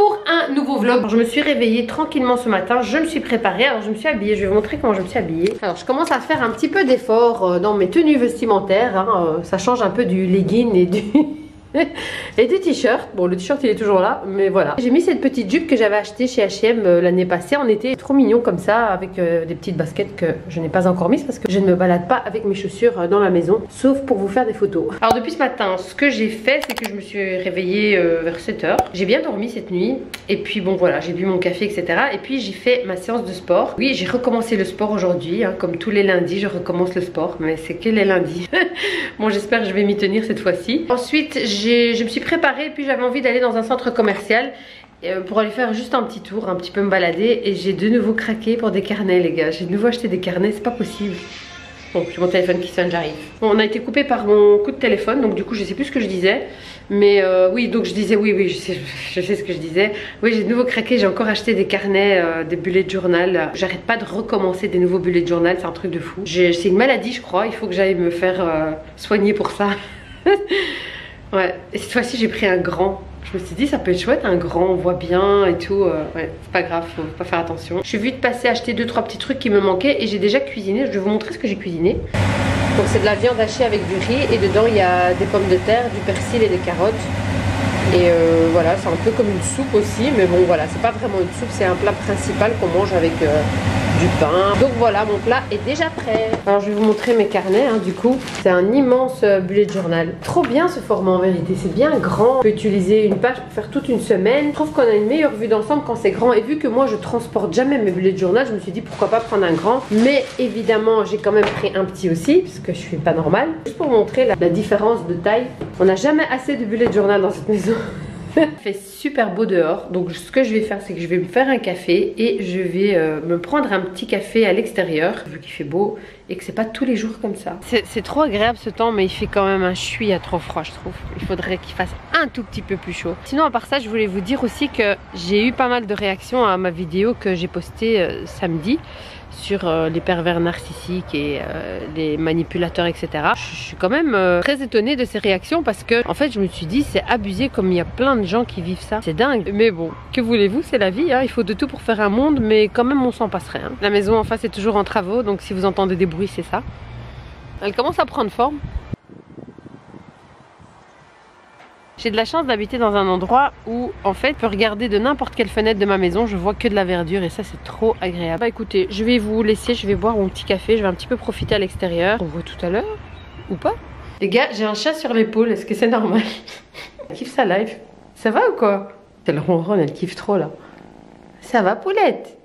pour un nouveau vlog. Alors, je me suis réveillée tranquillement ce matin, je me suis préparée, alors je me suis habillée, je vais vous montrer comment je me suis habillée. Alors je commence à faire un petit peu d'effort dans mes tenues vestimentaires, hein. Ça change un peu du legging et du... et du t-shirt. Bon, le t-shirt il est toujours là, mais voilà. J'ai mis cette petite jupe que j'avais achetée chez H&M l'année passée en été. Trop mignon comme ça, avec des petites baskets que je n'ai pas encore mises parce que je ne me balade pas avec mes chaussures dans la maison, sauf pour vous faire des photos. Alors depuis ce matin, ce que j'ai fait, c'est que je me suis réveillée vers 7 h. J'ai bien dormi cette nuit. Et puis bon voilà, j'ai bu mon café, etc. Et puis j'ai fait ma séance de sport. Oui, j'ai recommencé le sport aujourd'hui, hein, comme tous les lundis, je recommence le sport, mais c'est que les lundis. Bon, j'espère que je vais m'y tenir cette fois-ci. Ensuite, je me suis préparée, puis j'avais envie d'aller dans un centre commercial pour aller faire juste un petit tour, un petit peu me balader. Et j'ai de nouveau craqué pour des carnets, les gars. J'ai de nouveau acheté des carnets, c'est pas possible. Bon, j'ai mon téléphone qui sonne, j'arrive. Bon, on a été coupé par mon coup de téléphone, donc du coup je sais plus ce que je disais. Mais oui, donc je disais, oui, je sais ce que je disais. Oui, j'ai de nouveau craqué, j'ai encore acheté des carnets, des bullet journal. J'arrête pas de recommencer des nouveaux bullet journal, c'est un truc de fou. C'est une maladie, je crois, il faut que j'aille me faire soigner pour ça. Ouais, et cette fois-ci j'ai pris un grand. Je me suis dit ça peut être chouette, un grand, on voit bien et tout. Ouais, c'est pas grave, faut pas faire attention. Je suis vite passer acheter 2-3 petits trucs qui me manquaient et j'ai déjà cuisiné. Je vais vous montrer ce que j'ai cuisiné. Donc c'est de la viande hachée avec du riz et dedans il y a des pommes de terre, du persil et des carottes. Et voilà, c'est un peu comme une soupe aussi, mais bon voilà, c'est pas vraiment une soupe, c'est un plat principal qu'on mange avec du pain. Donc voilà, mon plat est déjà prêt. Alors je vais vous montrer mes carnets, hein, du coup. C'est un immense bullet journal. Trop bien ce format en vérité, c'est bien grand. On peut utiliser une page pour faire toute une semaine. Je trouve qu'on a une meilleure vue d'ensemble quand c'est grand. Et vu que moi je transporte jamais mes bullet journal, je me suis dit pourquoi pas prendre un grand. Mais évidemment, j'ai quand même pris un petit aussi, parce que je suis pas normale. Juste pour vous montrer la différence de taille. On n'a jamais assez de bullet journal dans cette maison. Il fait super beau dehors, donc ce que je vais faire c'est que je vais me faire un café et je vais me prendre un petit café à l'extérieur vu qu'il fait beau et que c'est pas tous les jours comme ça. C'est trop agréable ce temps, mais il fait quand même un chouïa trop froid, je trouve. Il faudrait qu'il fasse un tout petit peu plus chaud. Sinon à part ça, je voulais vous dire aussi que j'ai eu pas mal de réactions à ma vidéo que j'ai postée samedi sur les pervers narcissiques et les manipulateurs, etc. Je suis quand même très étonnée de ces réactions parce que en fait je me suis dit c'est abusé comme il y a plein de gens qui vivent ça. C'est dingue. Mais bon, que voulez-vous, c'est la vie, hein. Il faut de tout pour faire un monde, mais quand même on s'en passerait, hein. La maison en face est toujours en travaux, donc si vous entendez des bruits c'est ça. Elle commence à prendre forme. J'ai de la chance d'habiter dans un endroit où en fait je peux regarder de n'importe quelle fenêtre de ma maison, je vois que de la verdure et ça c'est trop agréable. Bah écoutez, je vais vous laisser, je vais boire mon petit café, je vais un petit peu profiter à l'extérieur. On voit tout à l'heure ou pas? Les gars, j'ai un chat sur l'épaule, est-ce que c'est normal? Elle kiffe sa life. Ça va ou quoi? Elle ronronne, elle kiffe trop là. Ça va Poulette?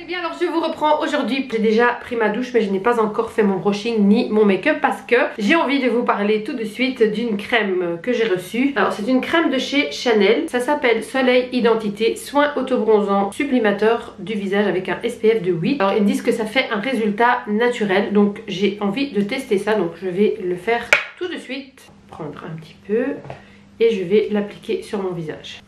Bien, alors je vous reprends aujourd'hui. J'ai déjà pris ma douche mais je n'ai pas encore fait mon brushing ni mon make-up parce que j'ai envie de vous parler tout de suite d'une crème que j'ai reçue. Alors c'est une crème de chez Chanel, ça s'appelle Soleil Identité Soin Autobronzant Sublimateur du visage avec un SPF de 8. Alors ils disent que ça fait un résultat naturel, donc j'ai envie de tester ça, donc je vais le faire tout de suite. Prendre un petit peu et je vais l'appliquer sur mon visage.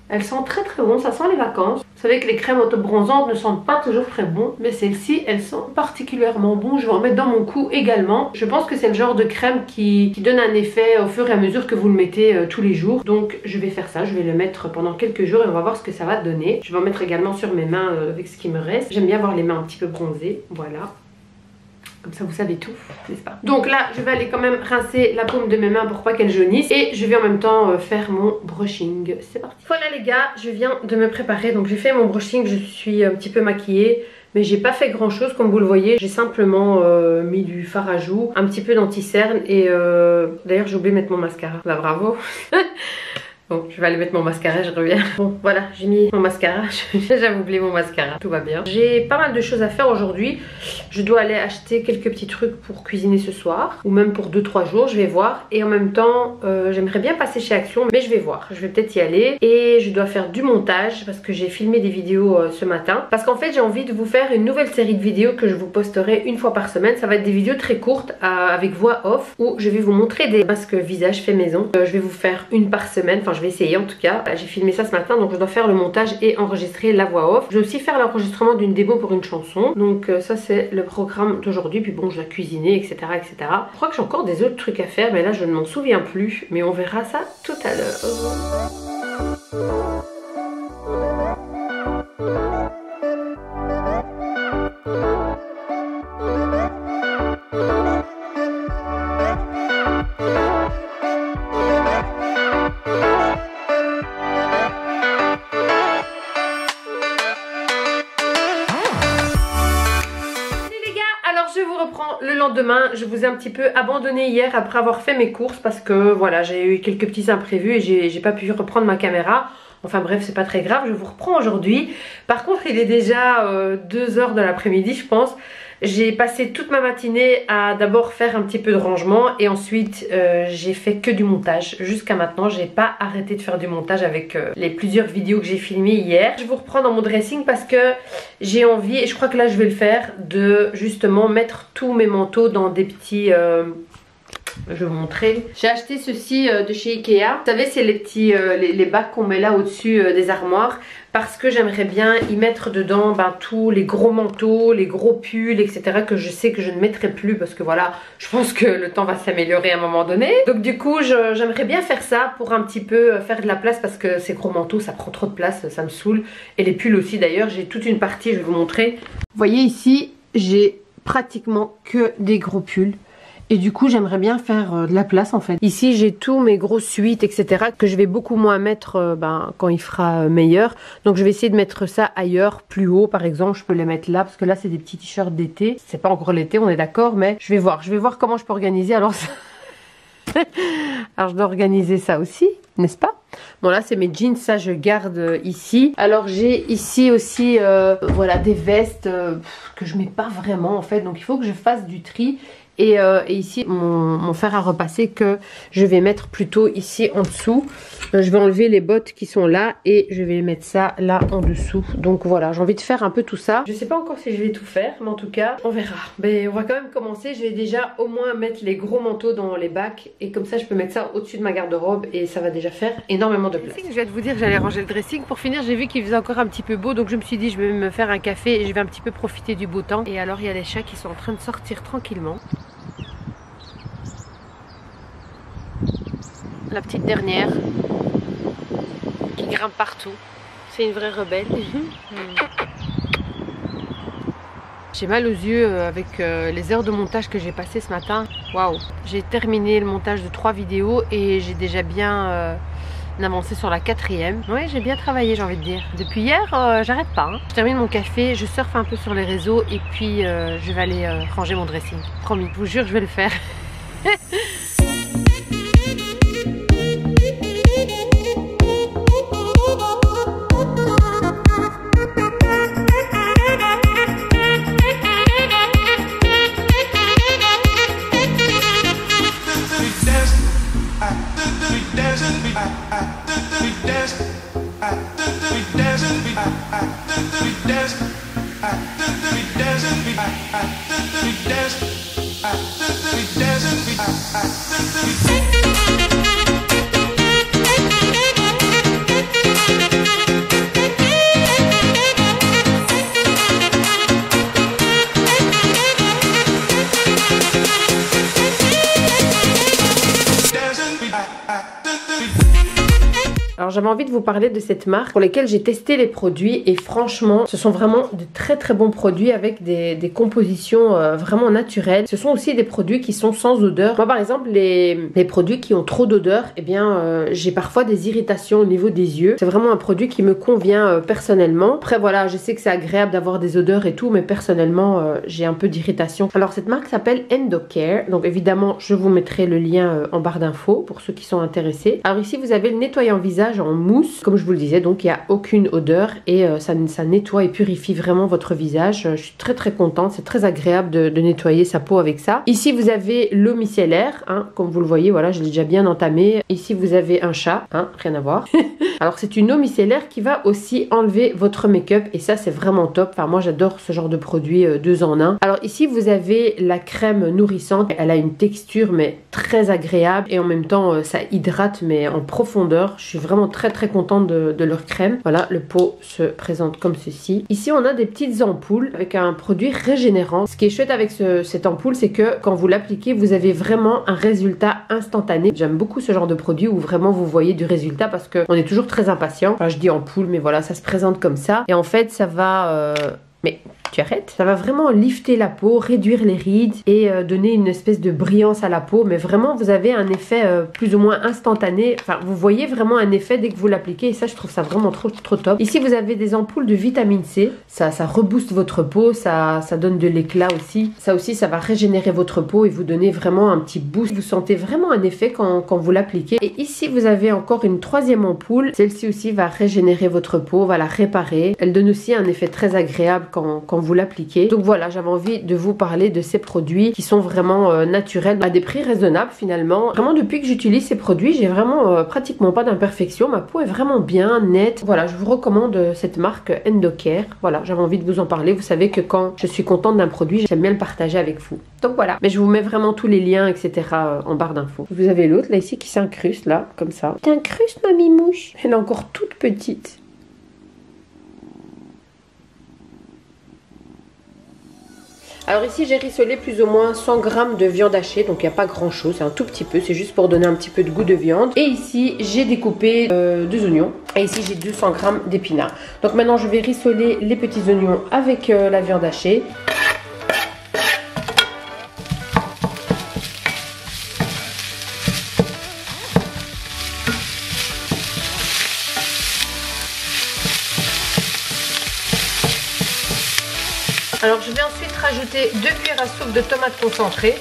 Elle sent très très bon, ça sent les vacances. Vous savez que les crèmes autobronzantes ne sentent pas toujours très bon, mais celle-ci, elle sent particulièrement bon. Je vais en mettre dans mon cou également. Je pense que c'est le genre de crème qui donne un effet au fur et à mesure que vous le mettez tous les jours. Donc je vais faire ça, je vais le mettre pendant quelques jours et on va voir ce que ça va donner. Je vais en mettre également sur mes mains avec ce qui me reste. J'aime bien avoir les mains un petit peu bronzées, voilà. Comme ça vous savez tout, n'est-ce pas? Donc là je vais aller quand même rincer la paume de mes mains pour pas qu'elles jaunissent. Et je vais en même temps faire mon brushing. C'est parti. Voilà les gars, je viens de me préparer. Donc j'ai fait mon brushing, je suis un petit peu maquillée. Mais j'ai pas fait grand chose comme vous le voyez. J'ai simplement mis du fard à joues, un petit peu d'anti-cerne. Et d'ailleurs j'ai oublié de mettre mon mascara. Bah bravo. Bon, je vais aller mettre mon mascara, je reviens. Bon, voilà, j'ai mis mon mascara. J'avais oublié mon mascara, tout va bien. J'ai pas mal de choses à faire aujourd'hui. Je dois aller acheter quelques petits trucs pour cuisiner ce soir. Ou même pour 2-3 jours, je vais voir. Et en même temps, j'aimerais bien passer chez Action. Mais je vais voir, je vais peut-être y aller. Et je dois faire du montage parce que j'ai filmé des vidéos ce matin. Parce qu'en fait, j'ai envie de vous faire une nouvelle série de vidéos que je vous posterai une fois par semaine. Ça va être des vidéos très courtes avec voix off. Où je vais vous montrer des masques visage fait maison. Je vais vous faire une par semaine. Enfin, enfin je vais essayer en tout cas. J'ai filmé ça ce matin, donc je dois faire le montage et enregistrer la voix off. Je vais aussi faire l'enregistrement d'une démo pour une chanson. Donc ça c'est le programme d'aujourd'hui. Puis bon, je dois cuisiner, etc., etc. Je crois que j'ai encore des autres trucs à faire, mais là je ne m'en souviens plus. Mais on verra ça tout à l'heure. Le lendemain, je vous ai un petit peu abandonné hier après avoir fait mes courses parce que voilà, j'ai eu quelques petits imprévus et j'ai pas pu reprendre ma caméra. Enfin bref, c'est pas très grave, je vous reprends aujourd'hui. Par contre, il est déjà 2 h de l'après-midi, je pense. J'ai passé toute ma matinée à d'abord faire un petit peu de rangement et ensuite j'ai fait que du montage. Jusqu'à maintenant, j'ai pas arrêté de faire du montage avec les plusieurs vidéos que j'ai filmées hier. Je vous reprends dans mon dressing parce que j'ai envie, et je crois que là je vais le faire, de justement mettre tous mes manteaux dans des petits... je vais vous montrer. J'ai acheté ceci de chez Ikea. Vous savez, c'est les petits les bacs qu'on met là au-dessus des armoires. Parce que j'aimerais bien y mettre dedans tous les gros manteaux, les gros pulls, etc. que je sais que je ne mettrai plus. Parce que voilà, je pense que le temps va s'améliorer à un moment donné. Donc du coup, j'aimerais bien faire ça pour un petit peu faire de la place. Parce que ces gros manteaux, ça prend trop de place, ça me saoule. Et les pulls aussi d'ailleurs, j'ai toute une partie, je vais vous montrer. Vous voyez ici, j'ai pratiquement que des gros pulls. Et du coup j'aimerais bien faire de la place en fait. Ici j'ai tous mes grosses suites etc. que je vais beaucoup moins mettre quand il fera meilleur. Donc je vais essayer de mettre ça ailleurs, plus haut par exemple. Je peux les mettre là parce que là c'est des petits t-shirts d'été. C'est pas encore l'été, on est d'accord, mais je vais voir comment je peux organiser. Alors ça... alors je dois organiser ça aussi, n'est-ce pas? Bon là c'est mes jeans, ça je garde ici. Alors j'ai ici aussi voilà des vestes que je mets pas vraiment en fait. Donc il faut que je fasse du tri. Et ici mon fer à repasser que je vais mettre plutôt ici en dessous. Je vais enlever les bottes qui sont là et je vais mettre ça là en dessous. Donc voilà, j'ai envie de faire un peu tout ça. Je sais pas encore si je vais tout faire, mais en tout cas on verra. Mais on va quand même commencer. Je vais déjà au moins mettre les gros manteaux dans les bacs et comme ça je peux mettre ça au-dessus de ma garde-robe et ça va déjà faire énormément de place. Je viens de vous dire que j'allais ranger le dressing. Pour finir, j'ai vu qu'il faisait encore un petit peu beau, donc je me suis dit je vais me faire un café et je vais un petit peu profiter du beau temps. Et alors il y a les chats qui sont en train de sortir tranquillement. La petite dernière qui grimpe partout. C'est une vraie rebelle. J'ai mal aux yeux avec les heures de montage que j'ai passées ce matin. Waouh! J'ai terminé le montage de 3 vidéos et j'ai déjà bien avancé sur la 4e. Ouais, j'ai bien travaillé, j'ai envie de dire. Depuis hier, j'arrête pas. Hein. Je termine mon café, je surfe un peu sur les réseaux et puis je vais aller ranger mon dressing. Promis, je vous jure, je vais le faire. Alors j'avais envie de vous parler de cette marque pour laquelle j'ai testé les produits et franchement ce sont vraiment de très très bons produits avec des compositions vraiment naturelles. Ce sont aussi des produits qui sont sans odeur. Moi par exemple les produits qui ont trop d'odeur, eh bien j'ai parfois des irritations au niveau des yeux. C'est vraiment un produit qui me convient personnellement. Après voilà, je sais que c'est agréable d'avoir des odeurs et tout, mais personnellement j'ai un peu d'irritation. Alors cette marque s'appelle Endocare, donc évidemment je vous mettrai le lien en barre d'infos pour ceux qui sont intéressés. Alors ici vous avez le nettoyant visage en mousse, comme je vous le disais, donc il n'y a aucune odeur et ça nettoie et purifie vraiment votre visage. Je suis très très contente, c'est très agréable de nettoyer sa peau avec ça. Ici vous avez l'eau micellaire, hein, comme vous le voyez, voilà, je l'ai déjà bien entamé. Ici vous avez un chat, hein, rien à voir. Alors c'est une eau micellaire qui va aussi enlever votre make-up et ça c'est vraiment top. Enfin moi j'adore ce genre de produit 2 en 1. Alors ici vous avez la crème nourrissante. Elle a une texture mais très agréable et en même temps ça hydrate mais en profondeur. Je suis vraiment très contente de leur crème. Voilà, le pot se présente comme ceci. Ici on a des petites ampoules avec un produit régénérant. Ce qui est chouette avec cette ampoule, c'est que quand vous l'appliquez, vous avez vraiment un résultat instantané. J'aime beaucoup ce genre de produit où vraiment vous voyez du résultat parce qu'on est toujours très impatient. Enfin je dis ampoule mais voilà, ça se présente comme ça. Et en fait ça va... Mais tu arrêtes. Ça va vraiment lifter la peau, réduire les rides et donner une espèce de brillance à la peau. Mais vraiment, vous avez un effet plus ou moins instantané. Enfin, vous voyez vraiment un effet dès que vous l'appliquez. Et ça, je trouve ça vraiment trop top. Ici, vous avez des ampoules de vitamine C. Ça rebooste votre peau. Ça donne de l'éclat aussi. Ça aussi, ça va régénérer votre peau et vous donner vraiment un petit boost. Vous sentez vraiment un effet quand vous l'appliquez. Et ici, vous avez encore une 3e ampoule. Celle-ci aussi va régénérer votre peau, va la réparer. Elle donne aussi un effet très agréable quand vous l'appliquez. Donc voilà, j'avais envie de vous parler de ces produits qui sont vraiment naturels à des prix raisonnables finalement. Vraiment depuis que j'utilise ces produits, j'ai vraiment pratiquement pas d'imperfections. Ma peau est vraiment bien nette. Voilà, je vous recommande cette marque Endocare. Voilà, j'avais envie de vous en parler. Vous savez que quand je suis contente d'un produit, j'aime bien le partager avec vous. Donc voilà, mais je vous mets vraiment tous les liens etc en barre d'infos. Vous avez l'autre là ici qui s'incruste là, comme ça. T'incrustes ma mimouche. Elle est encore toute petite. Alors ici j'ai rissolé plus ou moins 100 g de viande hachée, donc il n'y a pas grand chose, c'est un tout petit peu, c'est juste pour donner un petit peu de goût de viande. Et ici j'ai découpé 2 oignons et ici j'ai 200 g d'épinards. Donc maintenant je vais rissoler les petits oignons avec la viande hachée. Alors je vais ensuite rajouter 2 cuillères à soupe de tomates concentrées.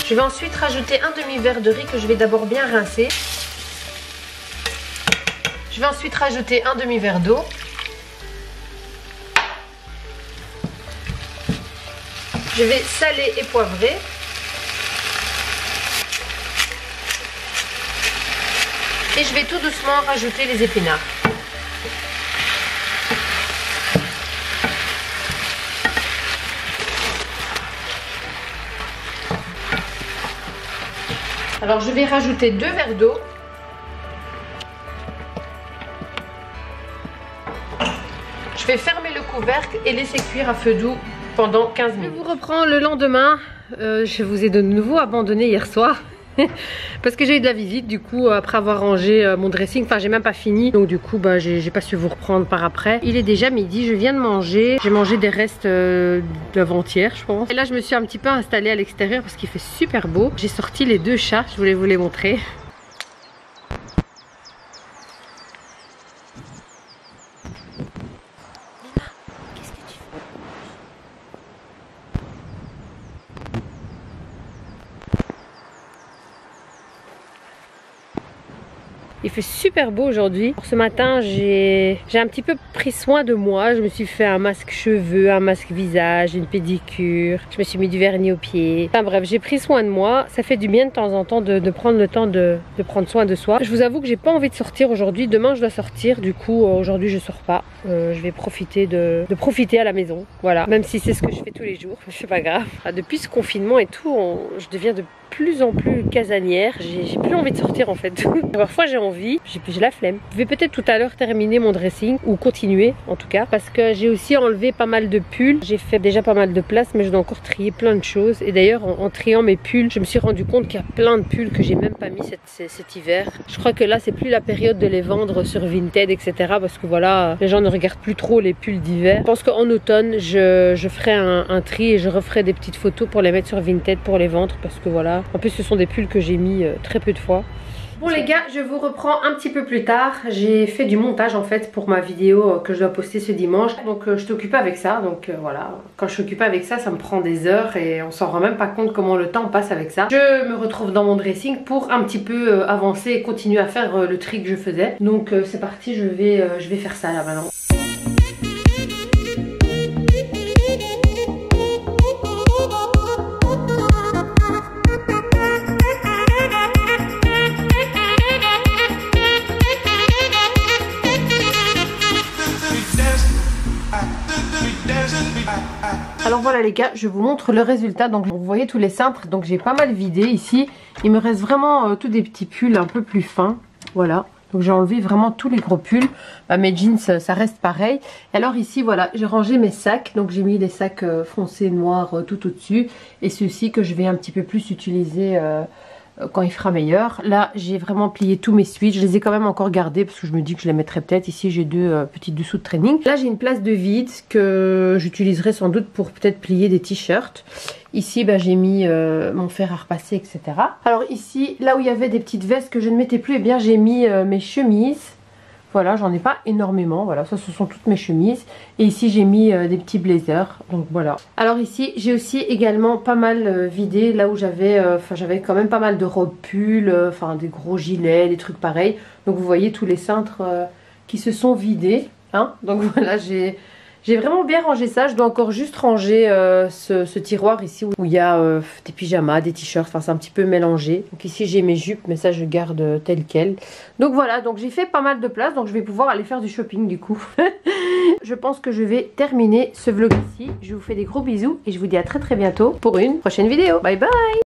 Je vais ensuite rajouter un demi-verre de riz que je vais d'abord bien rincer. Je vais ensuite rajouter un demi-verre d'eau. Je vais saler et poivrer. Et je vais tout doucement rajouter les épinards. Alors je vais rajouter 2 verres d'eau. Je vais fermer le couvercle et laisser cuire à feu doux pendant 15 minutes. Je vous reprends le lendemain. Je vous ai de nouveau abandonné hier soir. Parce que j'ai eu de la visite du coup après avoir rangé mon dressing, enfin j'ai même pas fini donc du coup bah j'ai pas su vous reprendre par après. Il est déjà midi, je viens de manger, j'ai mangé des restes d'avant-hier je pense. Et là je me suis un petit peu installée à l'extérieur parce qu'il fait super beau. J'ai sorti les 2 chats, je voulais vous les montrer. Il fait super beau aujourd'hui. Ce matin, j'ai un petit peu pris soin de moi. Je me suis fait un masque cheveux, un masque visage, une pédicure. Je me suis mis du vernis aux pieds. Enfin bref, j'ai pris soin de moi. Ça fait du bien de temps en temps de prendre le temps de prendre soin de soi. Je vous avoue que j'ai pas envie de sortir aujourd'hui. Demain, je dois sortir. Du coup, aujourd'hui, je sors pas. Je vais profiter de profiter à la maison. Voilà. Même si c'est ce que je fais tous les jours. C'est pas grave. Depuis ce confinement et tout, je deviens de plus en plus casanière. J'ai plus envie de sortir en fait. Parfois j'ai envie, j'ai la flemme. Je vais peut-être tout à l'heure terminer mon dressing ou continuer en tout cas parce que j'ai aussi enlevé pas mal de pulls. J'ai fait déjà pas mal de place mais je dois encore trier plein de choses. Et d'ailleurs en triant mes pulls, je me suis rendu compte qu'il y a plein de pulls que j'ai même pas mis cet hiver. Je crois que là c'est plus la période de les vendre sur Vinted etc. parce que voilà, les gens ne regardent plus trop les pulls d'hiver. Je pense qu'en automne je ferai un tri et je referai des petites photos pour les mettre sur Vinted pour les vendre parce que voilà. En plus ce sont des pulls que j'ai mis très peu de fois. Bon les gars, je vous reprends un petit peu plus tard. J'ai fait du montage en fait pour ma vidéo que je dois poster ce dimanche. Donc je t'occupe avec ça. Donc voilà, quand je suis occupée avec ça, ça me prend des heures et on s'en rend même pas compte comment le temps passe avec ça. Je me retrouve dans mon dressing pour un petit peu avancer et continuer à faire le tri que je faisais. Donc c'est parti, je vais faire ça là maintenant. Alors voilà les gars, je vous montre le résultat. Donc vous voyez tous les cintres, donc j'ai pas mal vidé ici. Il me reste vraiment tous des petits pulls un peu plus fins. Voilà. Donc j'ai enlevé vraiment tous les gros pulls. Mes jeans, ça reste pareil. Et alors ici, voilà, j'ai rangé mes sacs. Donc j'ai mis les sacs foncés noirs tout au-dessus. Et ceux-ci que je vais un petit peu plus utiliser quand il fera meilleur. Là, j'ai vraiment plié tous mes suites. Je les ai quand même encore gardés parce que je me dis que je les mettrai peut-être. Ici, j'ai deux petits dessous de training. Là, j'ai une place de vide que j'utiliserai sans doute pour peut-être plier des t-shirts. Ici, j'ai mis mon fer à repasser, etc. Alors ici, là où il y avait des petites vestes que je ne mettais plus, eh bien j'ai mis mes chemises. Voilà, j'en ai pas énormément. Voilà, ça ce sont toutes mes chemises. Et ici, j'ai mis des petits blazers. Donc voilà. Alors ici, j'ai aussi également pas mal vidé. Là où j'avais j'avais quand même pas mal de robes pulls, des gros gilets, des trucs pareils. Donc vous voyez tous les cintres qui se sont vidés. Hein. Donc voilà, j'ai vraiment bien rangé ça. Je dois encore juste ranger ce tiroir ici où il y a des pyjamas, des t-shirts. Enfin, c'est un petit peu mélangé. Donc ici, j'ai mes jupes, mais ça, je garde tel quel. Donc voilà, donc j'ai fait pas mal de place. Donc je vais pouvoir aller faire du shopping du coup. Je pense que je vais terminer ce vlog ici. Je vous fais des gros bisous et je vous dis à très bientôt pour une prochaine vidéo. Bye bye!